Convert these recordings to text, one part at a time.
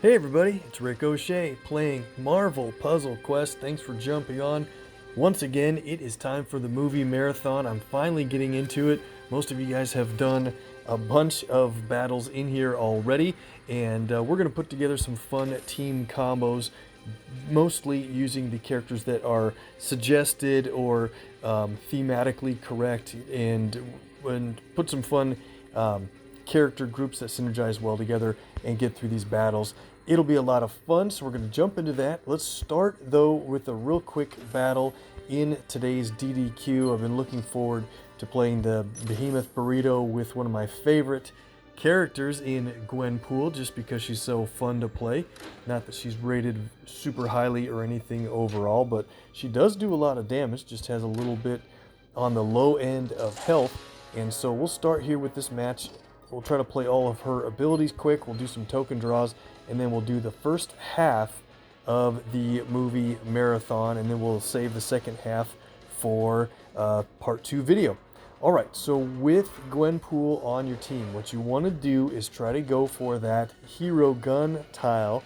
Hey everybody, it's Rick OShay playing Marvel Puzzle Quest. Thanks for jumping on. Once again, it is time for the movie marathon. I'm finally getting into it. Most of you guys have done a bunch of battles in here already, and we're going to put together some fun team combos, mostly using the characters that are suggested or thematically correct, and put some fun character groups that synergize well together and get through these battles. It'll be a lot of fun, so we're going to jump into that. Let's start, though, with a real quick battle in today's DDQ. I've been looking forward to playing the Behemoth Burrito with one of my favorite characters in Gwenpool, just because she's so fun to play. Not that she's rated super highly or anything overall, but she does do a lot of damage, just has a little bit on the low end of health. And so we'll start here with this match. We'll try to play all of her abilities quick. We'll do some token draws, and then we'll do the first half of the movie marathon, and then we'll save the second half for part 2 video. All right, so with Gwenpool on your team, what you want to do is try to go for that hero gun tile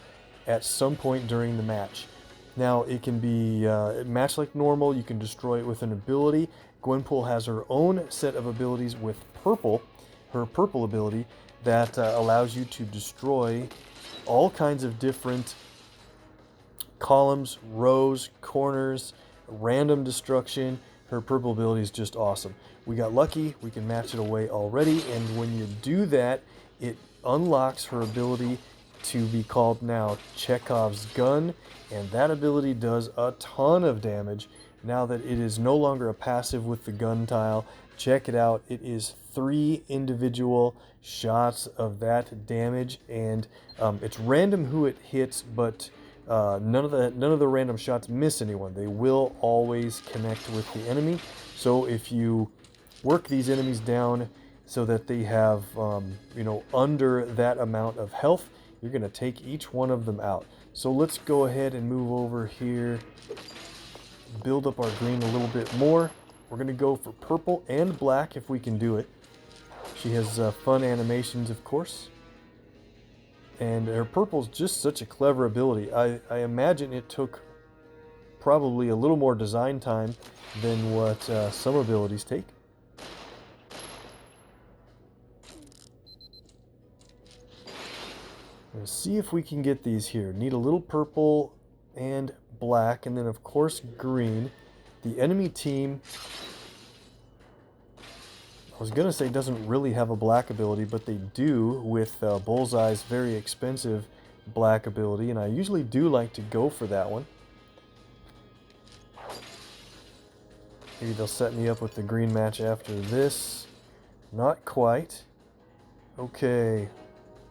at some point during the match. Now, it can be match like normal. You can destroy it with an ability. Gwenpool has her own set of abilities with purple, her purple ability that allows you to destroy all kinds of different columns, rows, corners, random destruction. Her purple ability is just awesome. We got lucky, we can match it away already, and when you do that, it unlocks her ability to be called now Chekhov's Gun, and that ability does a ton of damage now that it is no longer a passive with the gun tile. Check it out. It is 3 individual shots of that damage, and it's random who it hits, but none of the random shots miss anyone. They will always connect with the enemy. So if you work these enemies down so that they have under that amount of health, you're going to take each one of them out. So let's go ahead and move over here, build up our green a little bit more. We're going to go for purple and black if we can do it. She has fun animations, of course. And her purple's just such a clever ability. I imagine it took probably a little more design time than what some abilities take. Let's see if we can get these here. Need a little purple and black, and then of course green. The enemy team, I was gonna say, doesn't really have a black ability, but they do with Bullseye's very expensive black ability, and I usually do like to go for that one. Maybe they'll set me up with the green match after this. Not quite. Okay,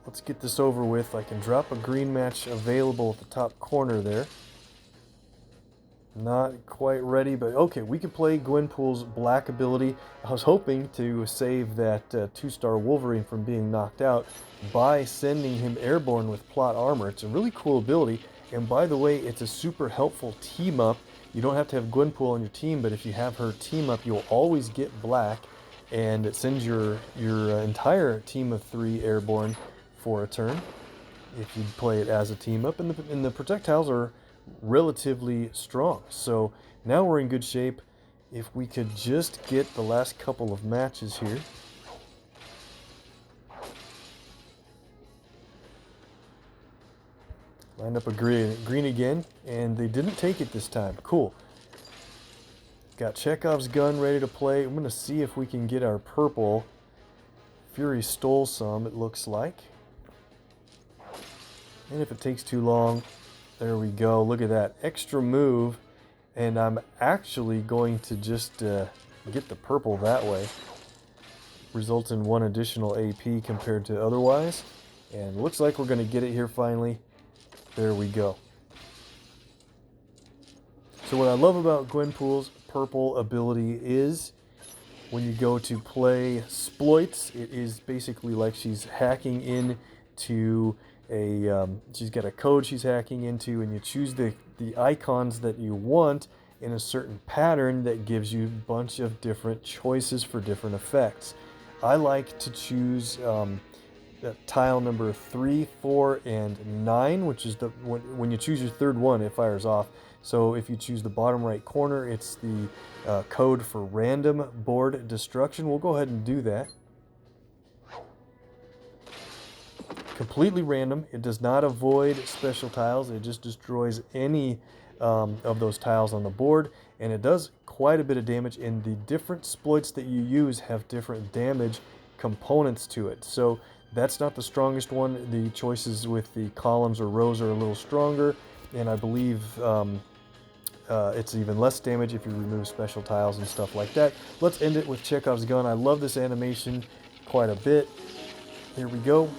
let's get this over with. I can drop a green match available at the top corner there. Not quite ready, but okay, we can play Gwenpool's black ability. I was hoping to save that 2-star Wolverine from being knocked out by sending him airborne with plot armor. It's a really cool ability, and by the way, it's a super helpful team up. You don't have to have Gwenpool on your team, but if you have her team up, you'll always get black, and it sends your entire team of 3 airborne for a turn if you play it as a team up, and the projectiles are relatively strong. So now we're in good shape. If we could just get the last couple of matches here. Lined up a green again, and they didn't take it this time. Cool. Got Chekhov's Gun ready to play. I'm going to see if we can get our purple. Fury stole some, it looks like. And if it takes too long, there we go. Look at that. Extra move. And I'm actually going to just get the purple that way. Result in 1 additional AP compared to otherwise. And looks like we're going to get it here finally. There we go. So what I love about Gwenpool's purple ability is when you go to play exploits, it is basically like she's hacking into she's got a code she's hacking into, and you choose the icons that you want in a certain pattern that gives you a bunch of different choices for different effects. I like to choose tile number 3, 4, and 9, which is the when you choose your third one, it fires off. So if you choose the bottom right corner, it's the code for random board destruction. We'll go ahead and do that. Completely random. It does not avoid special tiles. It just destroys any of those tiles on the board, and it does quite a bit of damage, and the different exploits that you use have different damage components to it. So that's not the strongest one. The choices with the columns or rows are a little stronger, and I believe it's even less damage if you remove special tiles and stuff like that. Let's end it with Chekhov's gun. I love this animation quite a bit. Here we go.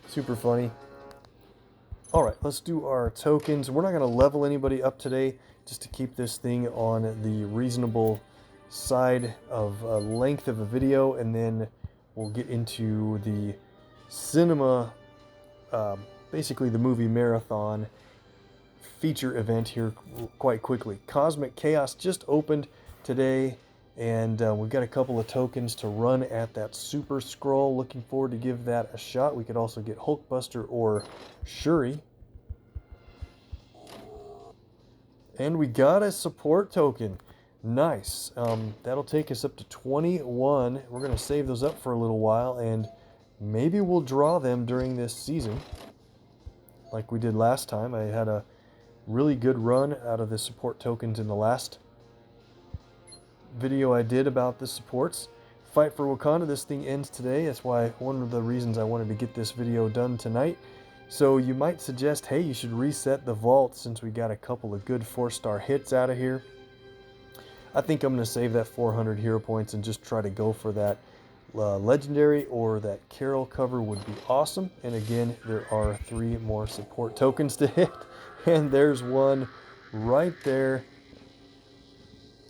Super funny. All right, let's do our tokens. We're not going to level anybody up today, just to keep this thing on the reasonable side of length of a video, and then we'll get into the cinema, basically the movie marathon feature event here quite quickly. Cosmic Chaos just opened today, and we've got a couple of tokens to run at that Super Scroll. Looking forward to give that a shot. We could also get Hulkbuster or Shuri. And we got a support token. Nice. That'll take us up to 21. We're going to save those up for a little while, and maybe we'll draw them during this season like we did last time. I had a really good run out of the support tokens in the last video I did about the supports. Fight for Wakanda, this thing ends today. That's why one of the reasons I wanted to get this video done tonight. So you might suggest, hey, you should reset the vault since we got a couple of good 4-star hits out of here. I think I'm going to save that 400 hero points and just try to go for that legendary, or that Carol cover would be awesome. And again, there are 3 more support tokens to hit, and there's one right there.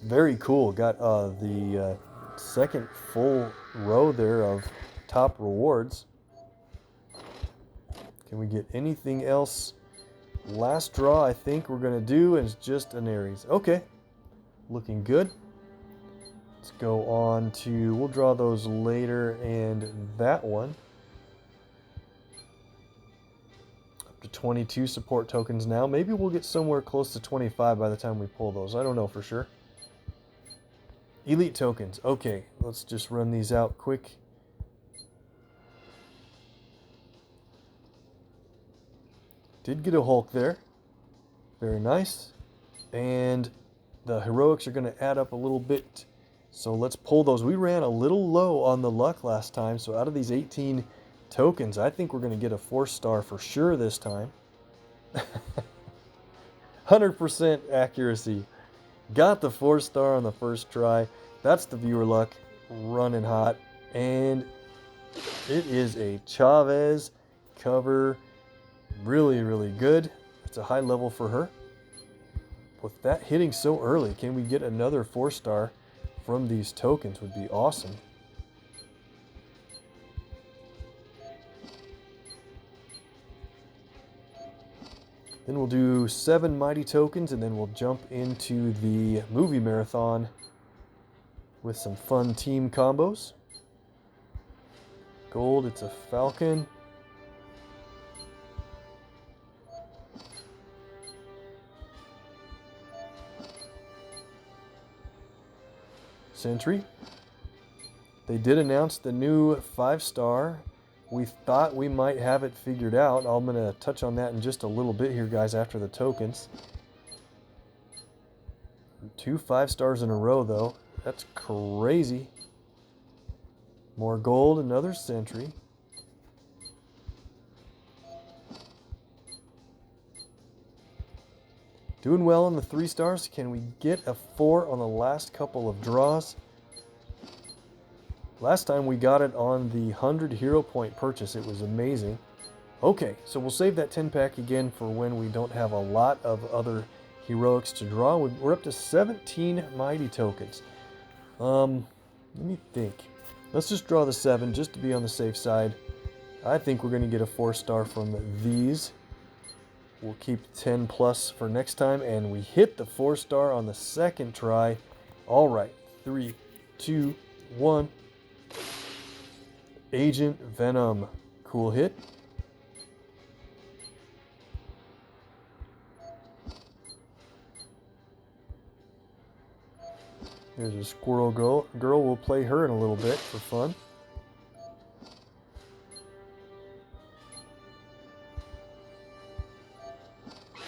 Very cool. Got the second full row there of top rewards. Can we get anything else? Last draw I think we're going to do is just an Aries. Okay. Looking good. Let's go on to, we'll draw those later, and that one. Up to 22 support tokens now. Maybe we'll get somewhere close to 25 by the time we pull those. I don't know for sure. Elite tokens. Okay, let's just run these out quick. Did get a Hulk there. Very nice. And the heroics are going to add up a little bit. So let's pull those. We ran a little low on the luck last time. So out of these 18 tokens, I think we're going to get a 4-star for sure this time. 100% accuracy. Got the 4-star on the first try. That's the viewer luck running hot. And it is a Chavez cover. Really, really good. It's a high level for her. With that hitting so early, can we get another 4-star from these tokens? Would be awesome. Then we'll do 7 mighty tokens, and then we'll jump into the movie marathon with some fun team combos. Gold, it's a Falcon. Sentry. They did announce the new 5-star. We thought we might have it figured out. I'm going to touch on that in just a little bit here, guys, after the tokens. 2 5-stars in a row, though. That's crazy. More gold, another Sentry. Doing well on the 3 stars. Can we get a 4 on the last couple of draws? Last time we got it on the 100 hero point purchase. It was amazing. Okay, so we'll save that 10 pack again for when we don't have a lot of other heroics to draw. We're up to 17 mighty tokens. Let me think. Let's just draw the 7 just to be on the safe side. I think we're going to get a 4-star from these. We'll keep 10 plus for next time, and we hit the 4-star on the second try. All right, 3, 2, 1. Agent Venom. Cool hit. There's a squirrel girl. We'll play her in a little bit for fun.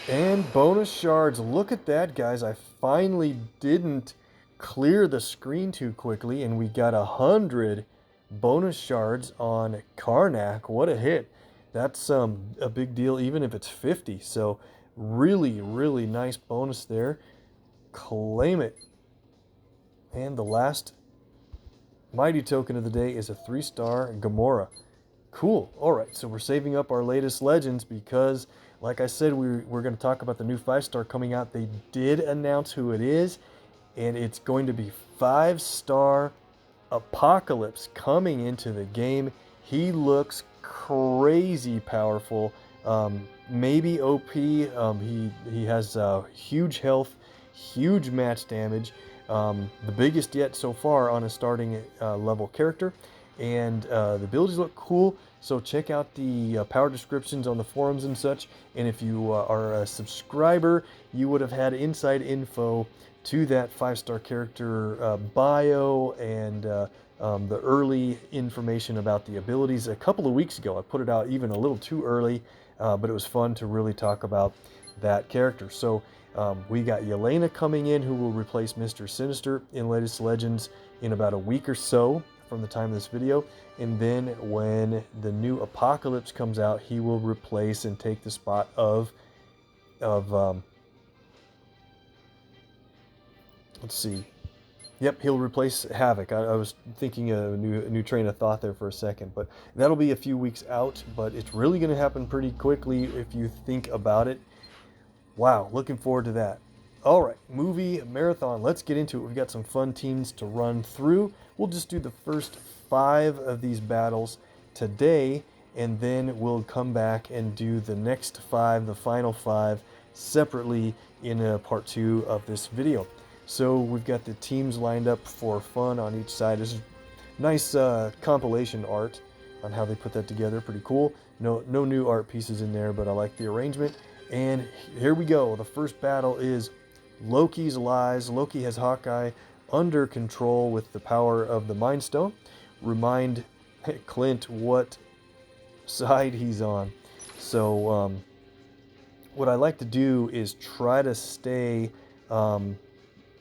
And bonus shards. Look at that, guys. I finally didn't clear the screen too quickly, and we got 100 bonus shards on Karnak. What a hit. That's a big deal, even if it's 50. So really, really nice bonus there. Claim it. And the last mighty token of the day is a 3-star Gamora. Cool. All right, so we're saving up our latest legends because, like I said, we're going to talk about the new 5-star coming out. They did announce who it is, and it's going to be 5-star Apocalypse coming into the game. He looks crazy powerful. Maybe OP. He has huge health, huge match damage. The biggest yet so far on a starting level character. And the abilities look cool, so check out the power descriptions on the forums and such. And if you are a subscriber, you would have had inside info to that 5-star character bio and the early information about the abilities a couple of weeks ago. I put it out even a little too early, but it was fun to really talk about that character. So we got Yelena coming in, who will replace Mr. Sinister in latest Legends in about a week or so from the time of this video. And then when the new Apocalypse comes out, he will replace and take the spot of let's see. Yep, he'll replace Havoc. I was thinking a new train of thought there for a second, but that'll be a few weeks out, but it's really going to happen pretty quickly if you think about it. Wow, looking forward to that. All right, movie marathon. Let's get into it. We've got some fun teams to run through. We'll just do the first 5 of these battles today, and then we'll come back and do the next 5, the final 5, separately in part 2 of this video. So we've got the teams lined up for fun on each side. This is nice compilation art on how they put that together. Pretty cool. No new art pieces in there, but I like the arrangement. And here we go. The first battle is Loki's Lies. Loki has Hawkeye under control with the power of the Mind Stone. Remind Clint what side he's on. So what I like to do is try to stay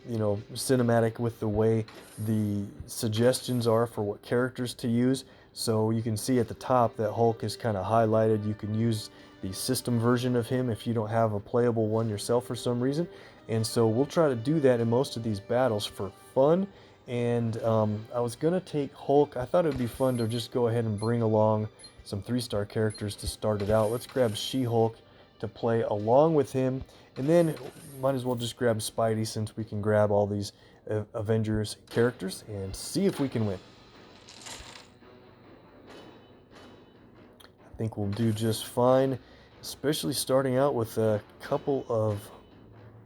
cinematic with the way the suggestions are for what characters to use. So you can see at the top that Hulk is kind of highlighted. You can use the system version of him if you don't have a playable one yourself for some reason. And so we'll try to do that in most of these battles for fun. And I was going to take Hulk. I thought it would be fun to just go ahead and bring along some 3-star characters to start it out. Let's grab She-Hulk to play along with him. And then might as well just grab Spidey, since we can grab all these Avengers characters and see if we can win. I think we'll do just fine, especially starting out with a couple of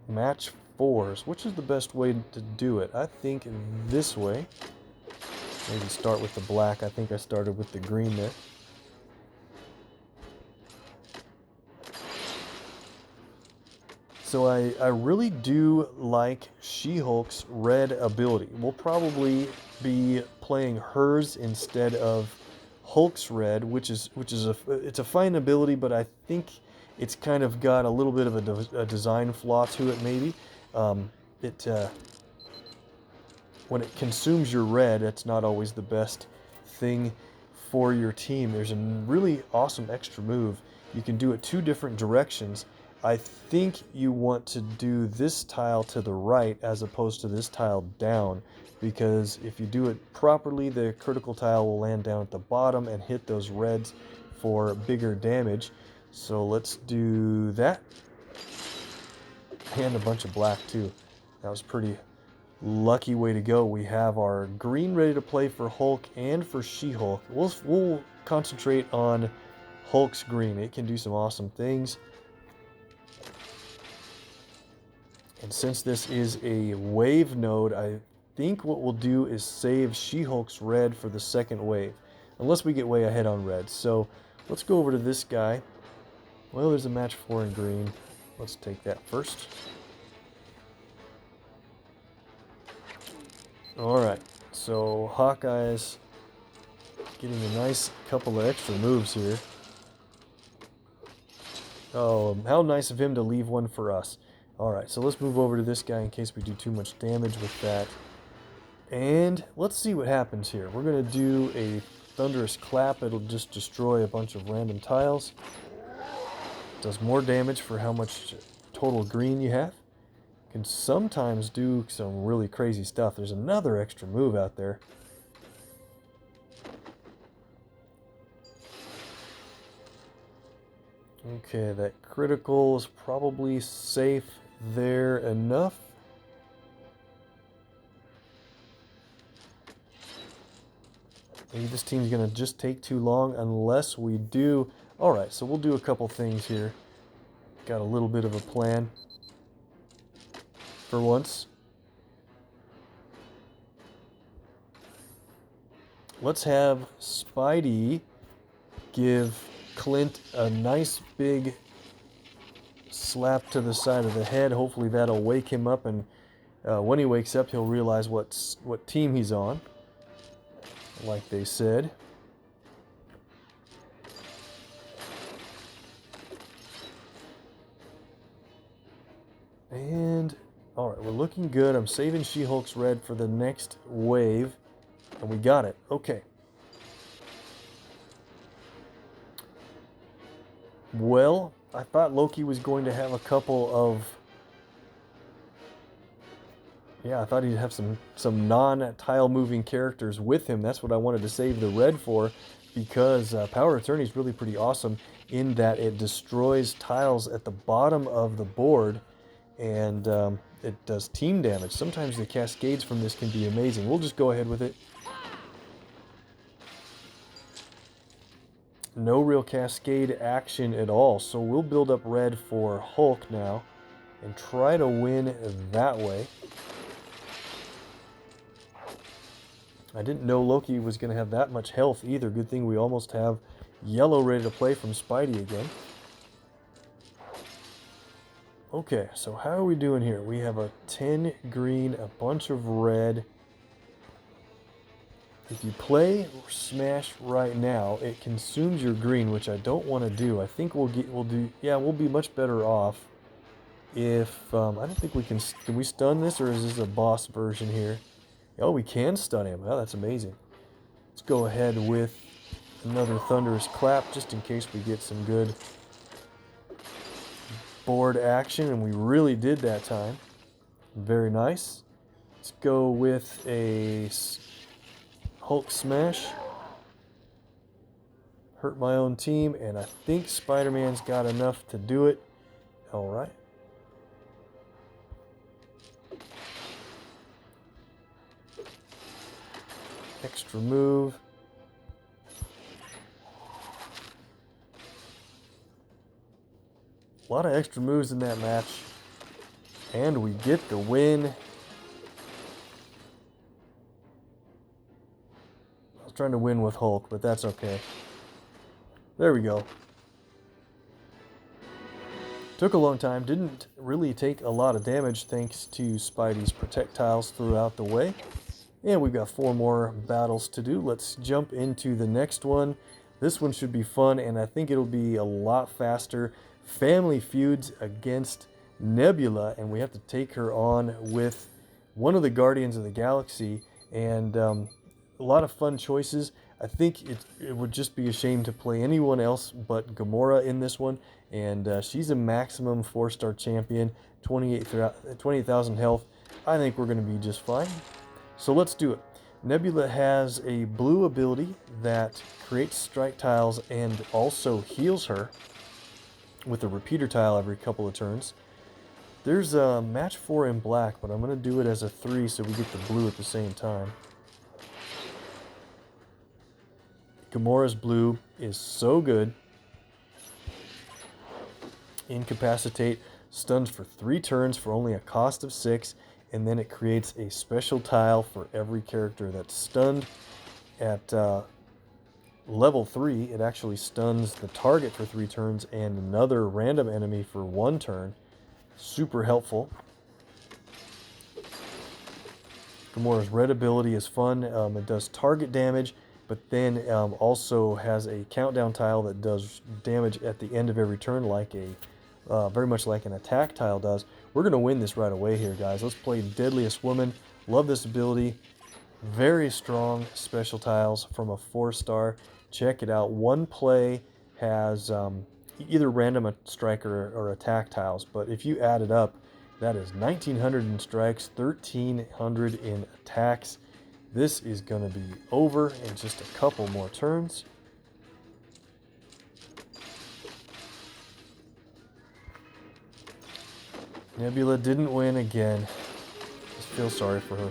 match 4s. Which is the best way to do it? I think this way. Maybe start with the black. I think I started with the green there. So I really do like She-Hulk's red ability. We'll probably be playing hers instead of Hulk's red, which is it's a fine ability, but I think it's kind of got a little bit of a design flaw to it. Maybe when it consumes your red, it's not always the best thing for your team. There's a really awesome extra move. You can do it 2 different directions. I think you want to do this tile to the right as opposed to this tile down, because if you do it properly, the critical tile will land down at the bottom and hit those reds for bigger damage. So let's do that. And a bunch of black too. That was pretty lucky way to go. We have our green ready to play for Hulk and for She-Hulk. We'll concentrate on Hulk's green. It can do some awesome things. And since this is a wave node, I think what we'll do is save She-Hulk's red for the second wave. Unless we get way ahead on red. So let's go over to this guy. Well, there's a match 4 in green. Let's take that first. Alright, so Hawkeye's getting a nice couple of extra moves here. Oh, how nice of him to leave one for us. Alright, so let's move over to this guy in case we do too much damage with that. And let's see what happens here. We're going to do a Thunderous Clap. It'll just destroy a bunch of random tiles. Does more damage for how much total green you have. Can sometimes do some really crazy stuff. There's another extra move out there. Okay, that critical is probably safe there enough. Maybe this team's going to just take too long unless we do. Alright, so we'll do a couple things here. Got a little bit of a plan. For once. Let's have Spidey give Clint a nice big slap to the side of the head. Hopefully that'll wake him up, and when he wakes up he'll realize what team he's on, like they said. And alright, we're looking good. I'm saving She-Hulk's red for the next wave, and we got it. Okay. Well, I thought Loki was going to have a couple of... Yeah, I thought he'd have some non-tile moving characters with him. That's what I wanted to save the red for, because Power Attorney is really pretty awesome in that it destroys tiles at the bottom of the board, and it does team damage. Sometimes the cascades from this can be amazing. We'll just go ahead with it. No real cascade action at all, so we'll build up red for Hulk now and try to win that way. I didn't know Loki was going to have that much health either. Good thing we almost have yellow ready to play from Spidey again. Okay, so how are we doing here? We have a 10 green, a bunch of red. If you play or smash right now, it consumes your green, which I don't want to do. I think we'll be much better off if, I don't think we can we stun this, or is this a boss version here? Oh, we can stun him. Oh, that's amazing. Let's go ahead with another Thunderous Clap, just in case we get some good board action, and we really did that time. Very nice. Let's go with a Hulk Smash. Hurt my own team, and I think Spider-Man's got enough to do it. Alright. Extra move. A lot of extra moves in that match. And we get the win. Trying to win with Hulk, but that's okay. There we go. Took a long time, didn't really take a lot of damage thanks to Spidey's projectiles throughout the way. And we've got 4 more battles to do. Let's jump into the next one. This one should be fun, and I think it'll be a lot faster. Family Feuds against Nebula, and we have to take her on with one of the Guardians of the Galaxy, and a lot of fun choices. I think it would just be a shame to play anyone else but Gamora in this one, and she's a maximum 4-star champion, 28,000 health. I think we're going to be just fine. So let's do it. Nebula has a blue ability that creates strike tiles and also heals her with a repeater tile every couple of turns. There's a match 4 in black, but I'm going to do it as a 3 so we get the blue at the same time. Gamora's blue is so good. Incapacitate. stuns for 3 turns for only a cost of 6, and then it creates a special tile for every character that's stunned. At level 3, it actually stuns the target for 3 turns and another random enemy for 1 turn. Super helpful. Gamora's red ability is fun. It does target damage, but then also has a countdown tile that does damage at the end of every turn, like very much like an attack tile does. We're going to win this right away here, guys. Let's play Deadliest Woman. Love this ability. Very strong special tiles from a 4-star. Check it out. One play has either random strike or attack tiles, but if you add it up, that is 1,900 in strikes, 1,300 in attacks. This is going to be over in just a couple more turns. Nebula didn't win again. Just feel sorry for her.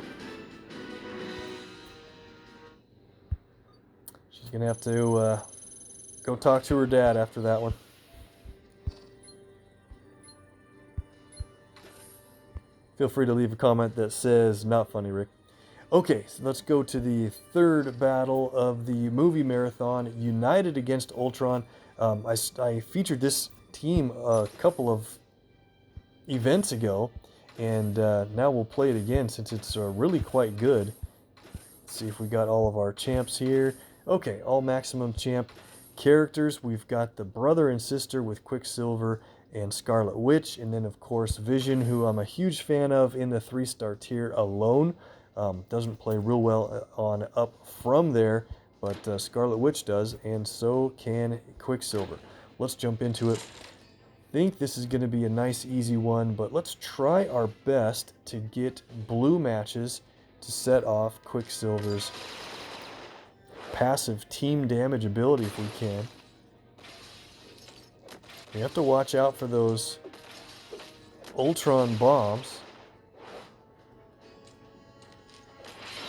She's going to have to go talk to her dad after that one. Feel free to leave a comment that says, not funny, Rick. Okay, so let's go to the third battle of the movie marathon, United against Ultron. I featured this team a couple of events ago, and now we'll play it again since it's really quite good. Let's see if we got all of our champs here. Okay, all maximum champ characters. We've got the brother and sister with Quicksilver and Scarlet Witch, and then of course Vision, who I'm a huge fan of in the 3-star tier alone. Doesn't play real well on up from there, but Scarlet Witch does, and so can Quicksilver. Let's jump into it. Think this is going to be a nice easy one, but let's try our best to get blue matches to set off Quicksilver's passive team damage ability if we can. We have to watch out for those Ultron bombs.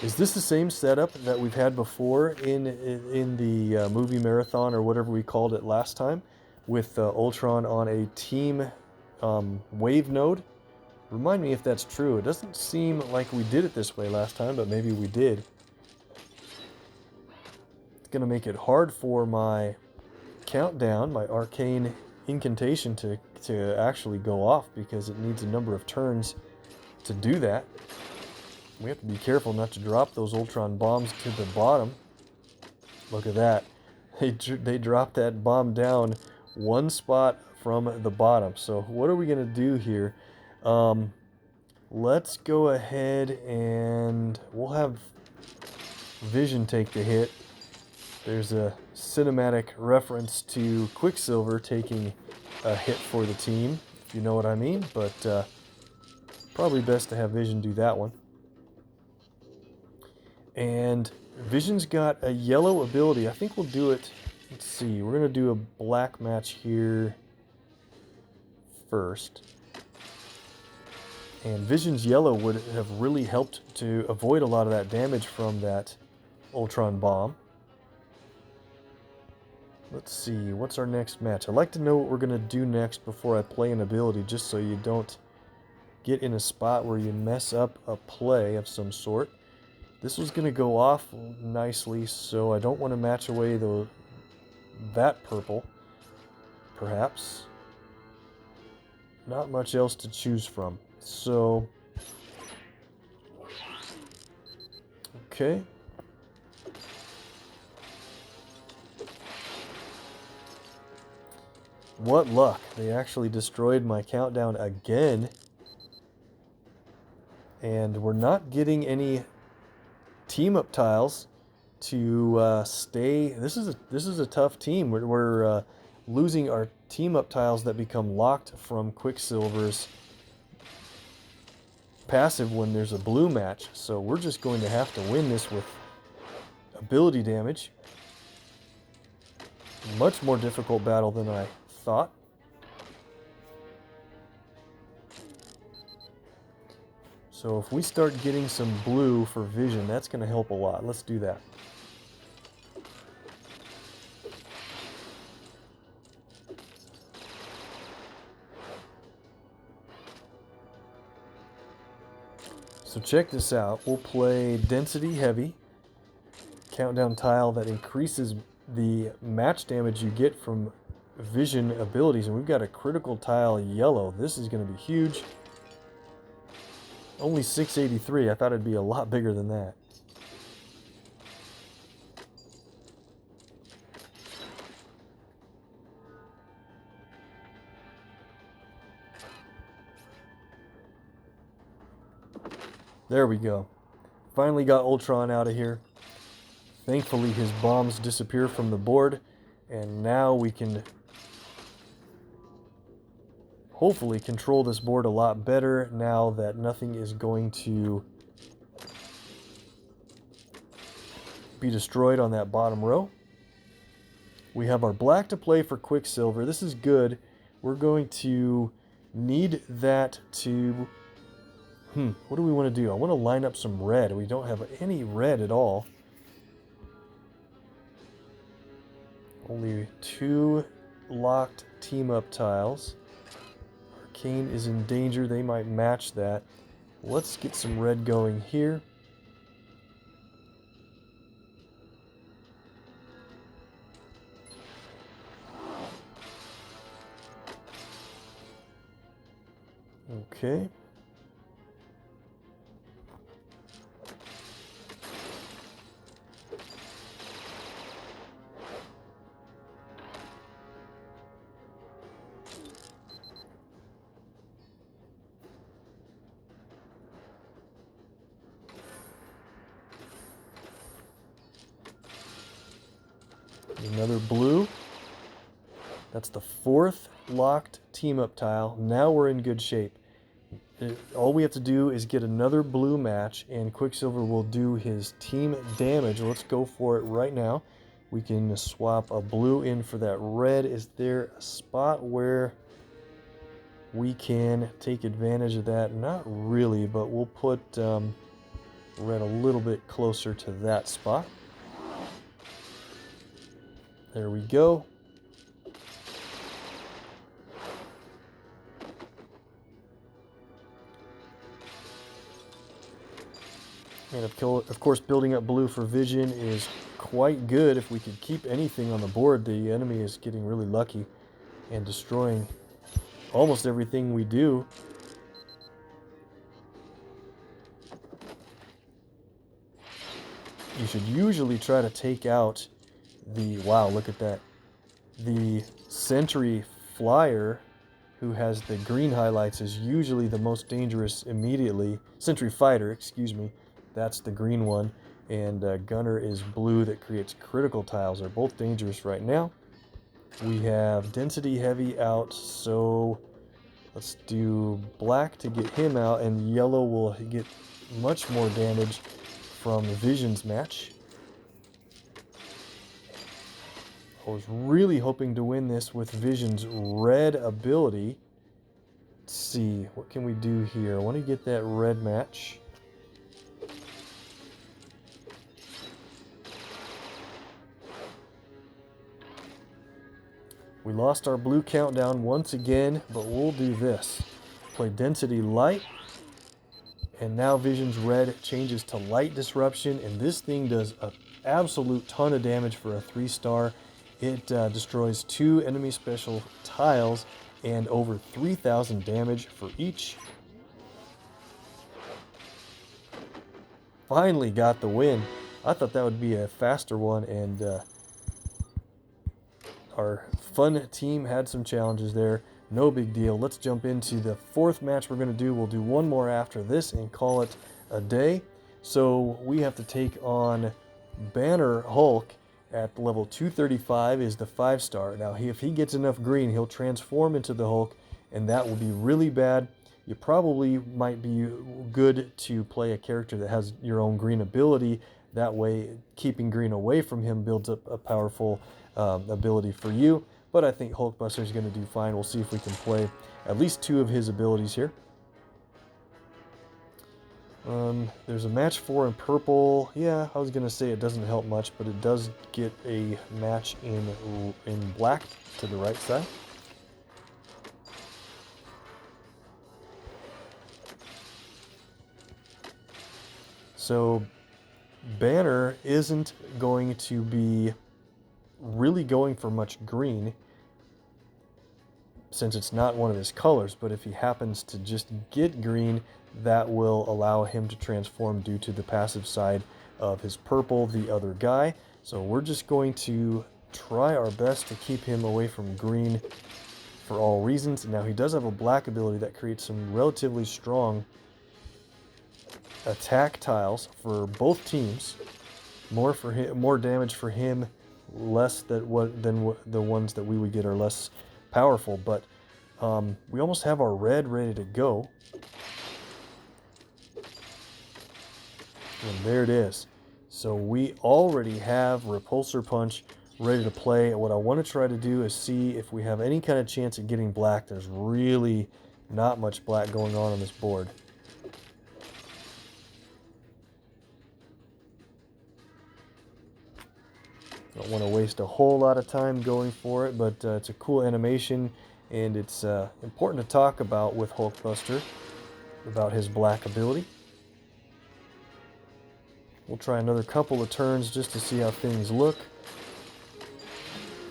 Is this the same setup that we've had before in the movie marathon, or whatever we called it last time, with Ultron on a team wave node? Remind me if that's true. It doesn't seem like we did it this way last time, but maybe we did. It's going to make it hard for my countdown, my arcane incantation, to actually go off, because it needs a number of turns to do that. We have to be careful not to drop those Ultron bombs to the bottom. Look at that. They dropped that bomb down one spot from the bottom. So what are we going to do here? Let's go ahead and we'll have Vision take the hit. There's a cinematic reference to Quicksilver taking a hit for the team, if you know what I mean. But probably best to have Vision do that one. And Vision's got a yellow ability. I think we'll do it. Let's see. We're going to do a black match here first. And Vision's yellow would have really helped to avoid a lot of that damage from that Ultron bomb. Let's see. What's our next match? I'd like to know what we're going to do next before I play an ability, just so you don't get in a spot where you mess up a play of some sort. This was going to go off nicely, so I don't want to match away that purple, perhaps. Not much else to choose from. So, okay. What luck. They actually destroyed my countdown again. And we're not getting any team-up tiles to stay. This is a tough team. We're losing our team-up tiles that become locked from Quicksilver's passive when there's a blue match. So we're just going to have to win this with ability damage. Much more difficult battle than I thought. So if we start getting some blue for Vision, that's going to help a lot. Let's do that. So check this out. We'll play Density Heavy, countdown tile that increases the match damage you get from vision abilities. And we've got a critical tile yellow. This is going to be huge. Only 683. I thought it'd be a lot bigger than that. There we go. Finally got Ultron out of here. Thankfully his bombs disappear from the board, and now we can hopefully control this board a lot better now that nothing is going to be destroyed on that bottom row. We have our black to play for Quicksilver. This is good. We're going to need that to... what do we want to do? I want to line up some red. We don't have any red at all. Only 2 locked team-up tiles. Arcane is in danger. They might match that. Let's get some red going here. Okay. Another blue. That's the 4th locked team-up tile. Now we're in good shape. All we have to do is get another blue match, and Quicksilver will do his team damage. Let's go for it right now. We can swap a blue in for that red. Is there a spot where we can take advantage of that? Not really, but we'll put red a little bit closer to that spot. There we go. And of course, building up blue for vision is quite good. If we could keep anything on the board, the enemy is getting really lucky and destroying almost everything we do. You should usually try to take out the... Wow, look at that. The Sentry Flyer, who has the green highlights, is usually the most dangerous immediately. Sentry Fighter, excuse me. That's the green one. And Gunner is blue that creates critical tiles. They're both dangerous right now. We have Density Heavy out, so let's do black to get him out, and yellow will get much more damage from Vision's match. I was really hoping to win this with Vision's red ability. Let's see, what can we do here? I want to get that red match. We lost our blue countdown once again, but we'll do this. Play Density Light, and now Vision's red changes to Light Disruption, and this thing does an absolute ton of damage for a 3-star. It destroys 2 enemy special tiles and over 3,000 damage for each. Finally got the win. I thought that would be a faster one, and our fun team had some challenges there. No big deal. Let's jump into the 4th match we're going to do. We'll do one more after this and call it a day. So we have to take on Banner Hulk at level 235, is the 5-star. Now, if he gets enough green, he'll transform into the Hulk, and that will be really bad. You probably might be good to play a character that has your own green ability. That way, keeping green away from him builds up a powerful ability for you. But I think Hulkbuster is going to do fine. We'll see if we can play at least 2 of his abilities here. There's a match 4 in purple. Yeah, I was going to say it doesn't help much, but it does get a match in black to the right side. So Banner isn't going to be really going for much green since it's not one of his colors, but if he happens to just get green, that will allow him to transform due to the passive side of his purple, the other guy. So we're just going to try our best to keep him away from green for all reasons. Now he does have a black ability that creates some relatively strong attack tiles for both teams. More for him, more damage for him, less than the ones that we would get are less powerful. But we almost have our red ready to go. And there it is. So we already have Repulsor Punch ready to play. What I want to try to do is see if we have any kind of chance at getting black. There's really not much black going on this board. Don't want to waste a whole lot of time going for it, but it's a cool animation, and it's important to talk about with Hulkbuster about his black ability. We'll try another couple of turns just to see how things look.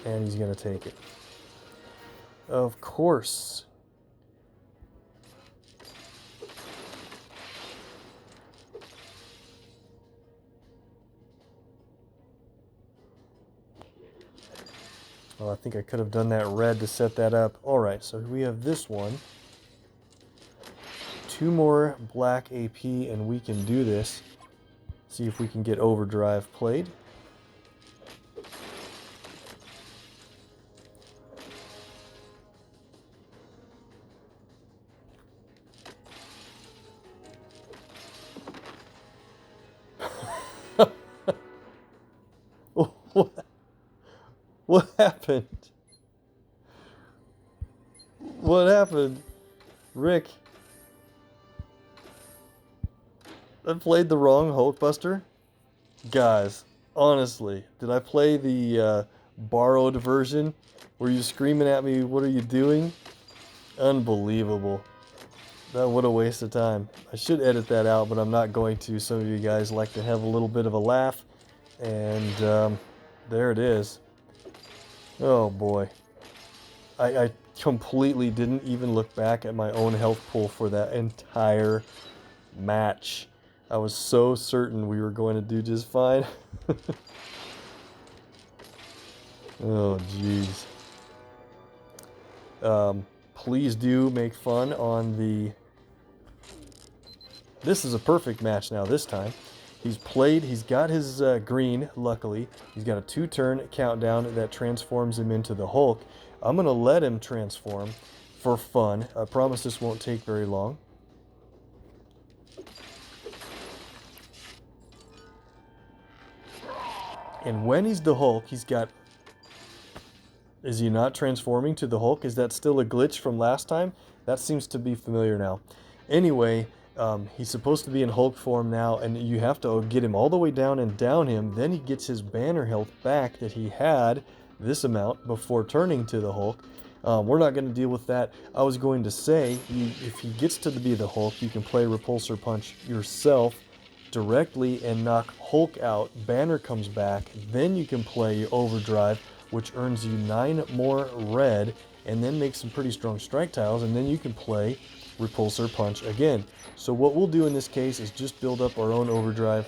And he's going to take it. Of course. Well, I think I could have done that red to set that up. Alright, so we have this one. 2 more black AP, and we can do this. See if we can get Overdrive played. What happened? What happened? Rick, I played the wrong Hulkbuster? Guys, honestly, did I play the borrowed version? Were you screaming at me, what are you doing? Unbelievable. What a waste of time. I should edit that out, but I'm not going to. Some of you guys like to have a little bit of a laugh. And there it is. Oh boy. I completely didn't even look back at my own health pool for that entire match. I was so certain we were going to do just fine. Oh jeez. Please do make fun on the... This is a perfect match now this time. He's got his green, luckily. He's got a 2-turn countdown that transforms him into the Hulk. I'm going to let him transform for fun. I promise this won't take very long. And when he's the Hulk, he's got... Is he not transforming to the Hulk? Is that still a glitch from last time? That seems to be familiar now. Anyway... he's supposed to be in Hulk form now, and you have to get him all the way down and down him. Then he gets his banner health back that he had this amount before turning to the Hulk. We're not going to deal with that. I was going to say, if he gets to be the Hulk, you can play Repulsor Punch yourself directly and knock Hulk out. Banner comes back. Then you can play Overdrive, which earns you 9 more red, and then make some pretty strong strike tiles, and then you can play Repulsor Punch again. So what we'll do in this case is just build up our own Overdrive.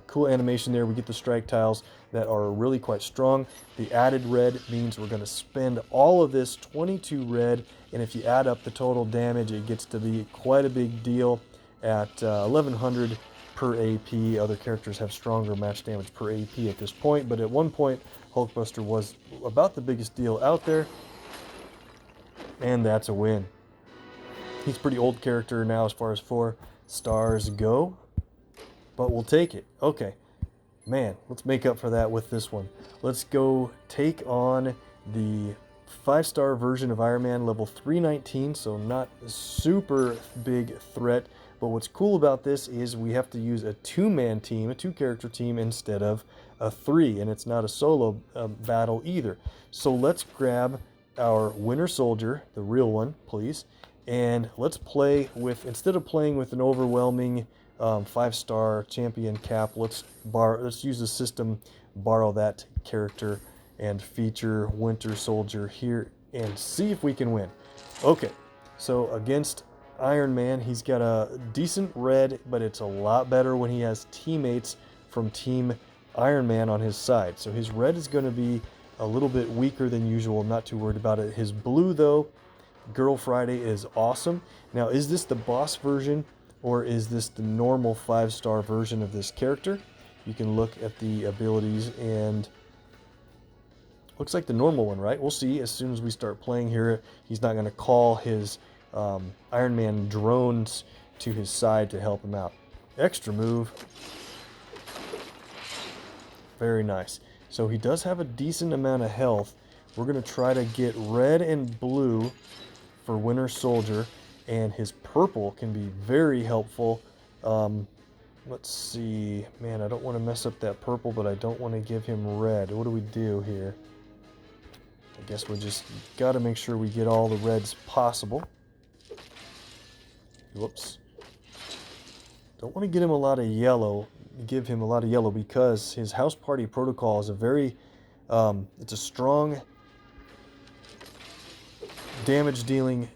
Cool animation there. We get the strike tiles that are really quite strong. The added red means we're going to spend all of this 22 red, and if you add up the total damage, it gets to be quite a big deal at 1100 per AP. Other characters have stronger match damage per AP at this point, but at one point Hulkbuster was about the biggest deal out there. And that's a win. He's a pretty old character now as far as 4 stars go, but we'll take it. Okay, man, let's make up for that with this one. Let's go take on the 5-star version of Iron Man, level 319, so not a super big threat. But what's cool about this is we have to use a 2-man team, a 2-character team, instead of a 3, and it's not a solo battle either. So let's grab our Winter Soldier, the real one, please, And let's play with, instead of playing with an overwhelming 5-star champion cap, let's use the system, borrow that character and feature Winter Soldier here and see if we can win. Okay, so against Iron Man, he's got a decent red, but it's a lot better when he has teammates from Team Iron Man on his side. So his red is going to be a little bit weaker than usual. I'm not too worried about it. His blue, though, Girl Friday, is awesome. Now, is this the boss version or is this the normal 5-star version of this character? You can look at the abilities and looks like the normal one, right? We'll see as soon as we start playing here. He's not going to call his Iron Man drones to his side to help him out. Extra move. Very nice. So he does have a decent amount of health. We're going to try to get red and blue for Winter Soldier, and his purple can be very helpful. Let's see. Man, I don't want to mess up that purple, but I don't want to give him red. What do we do here? I guess we just got to make sure we get all the reds possible. Whoops. Don't want to give him a lot of yellow because his house party protocol is a very, it's a strong damage dealing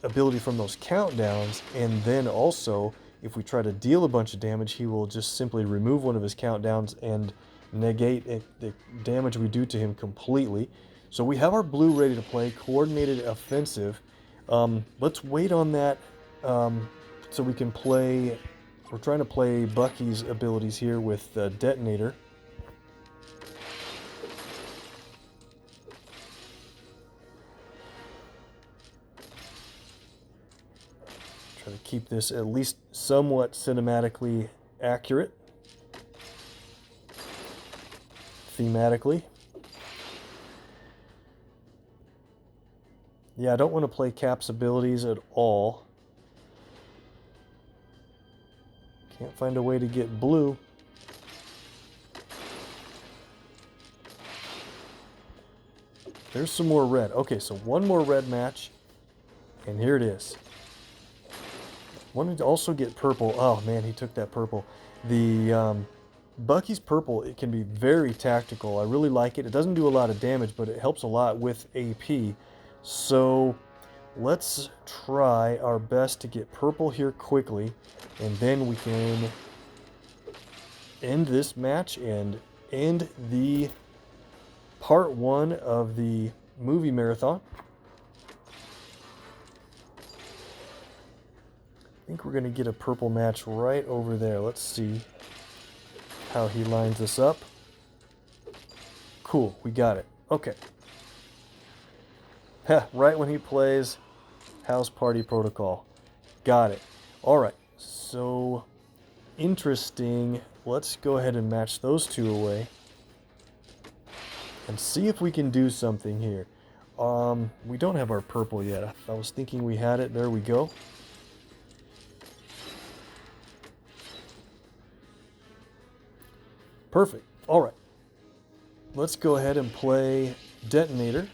ability from those countdowns, and then also if we try to deal a bunch of damage, he will just simply remove one of his countdowns and negate the damage we do to him completely. So we have our blue ready to play, coordinated offensive. Let's wait on that so we can play. We're trying to play Bucky's abilities here with Detonator. Try to keep this at least somewhat cinematically accurate. Thematically. Yeah, I don't want to play Cap's abilities at all. Can't find a way to get blue. There's some more red. Okay, so one more red match. And here it is. Wanted to also get purple. Oh man, he took that purple. The Bucky's purple, it can be very tactical. I really like it. It doesn't do a lot of damage, but it helps a lot with AP. So let's try our best to get purple here quickly, and then we can end this match and end the part 1 of the movie marathon. I think we're going to get a purple match right over there. Let's see how he lines us up. Cool, we got it. Okay. Right when he plays House Party Protocol. Got it. Alright, so interesting. Let's go ahead and match those two away and see if we can do something here. We don't have our purple yet. I was thinking we had it. There we go. Perfect. Alright. Let's go ahead and play Detonator.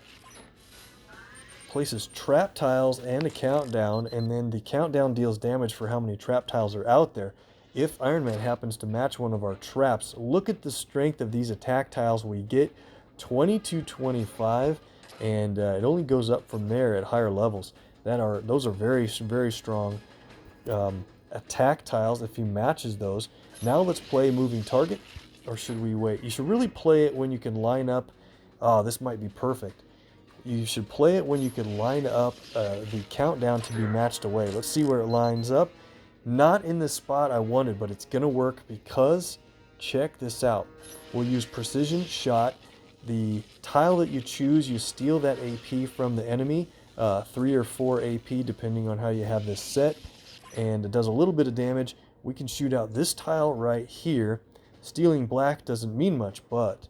Places trap tiles and a countdown, and then the countdown deals damage for how many trap tiles are out there. If Iron Man happens to match one of our traps, look at the strength of these attack tiles we get. 2225, and it only goes up from there at higher levels. Those are very, very strong attack tiles if he matches those. Now let's play moving target, or should we wait? You should really play it when you can line up. Oh, this might be perfect. You should play it when you can line up the countdown to be matched away. Let's see where it lines up. Not in the spot I wanted, but it's going to work because, check this out. We'll use precision shot. The tile that you choose, you steal that AP from the enemy. 3 or 4 AP depending on how you have this set. And it does a little bit of damage. We can shoot out this tile right here. Stealing black doesn't mean much, but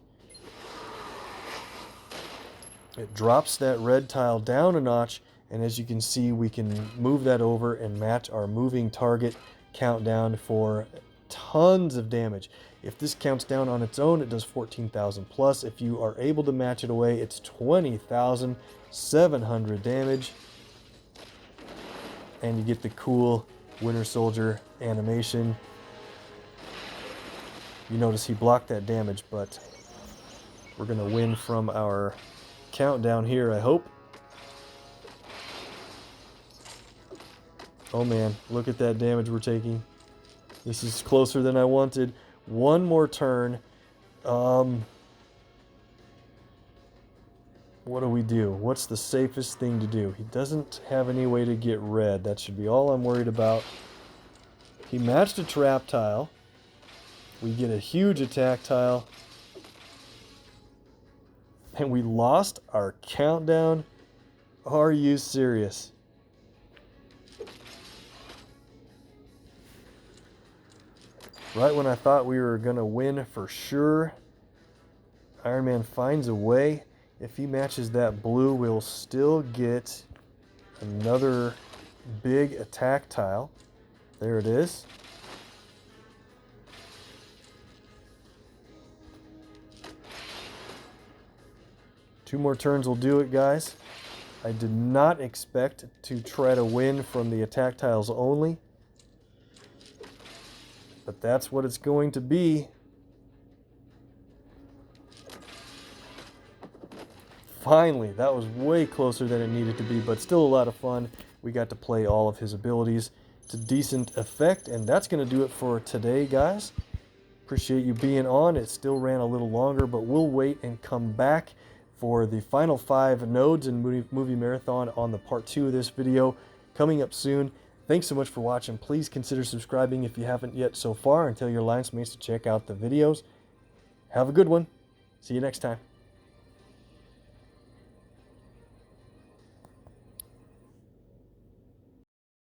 it drops that red tile down a notch, and as you can see, we can move that over and match our moving target countdown for tons of damage. If this counts down on its own, it does 14,000 plus. If you are able to match it away, it's 20,700 damage. and you get the cool Winter Soldier animation. You notice he blocked that damage, but we're going to win from our countdown here, I hope. Oh man, look at that damage we're taking. This is closer than I wanted. One more turn. What do we do? What's the safest thing to do? He doesn't have any way to get red. That should be all I'm worried about. He matched a trap tile. We get a huge attack tile. And we lost our countdown? Are you serious? Right when I thought we were going to win for sure, Iron Man finds a way. If he matches that blue, we'll still get another big attack tile. There it is. Two more turns will do it, guys. I did not expect to try to win from the attack tiles only, but that's what it's going to be. Finally, that was way closer than it needed to be, but still a lot of fun. We got to play all of his abilities to decent effect, and that's going to do it for today, guys. Appreciate you being on. It still ran a little longer, but we'll wait and come back for the final 5 nodes in movie marathon on the part 2 of this video coming up soon. Thanks so much for watching. Please consider subscribing if you haven't yet so far, and tell your alliance mates to check out the videos. Have a good one. See you next time.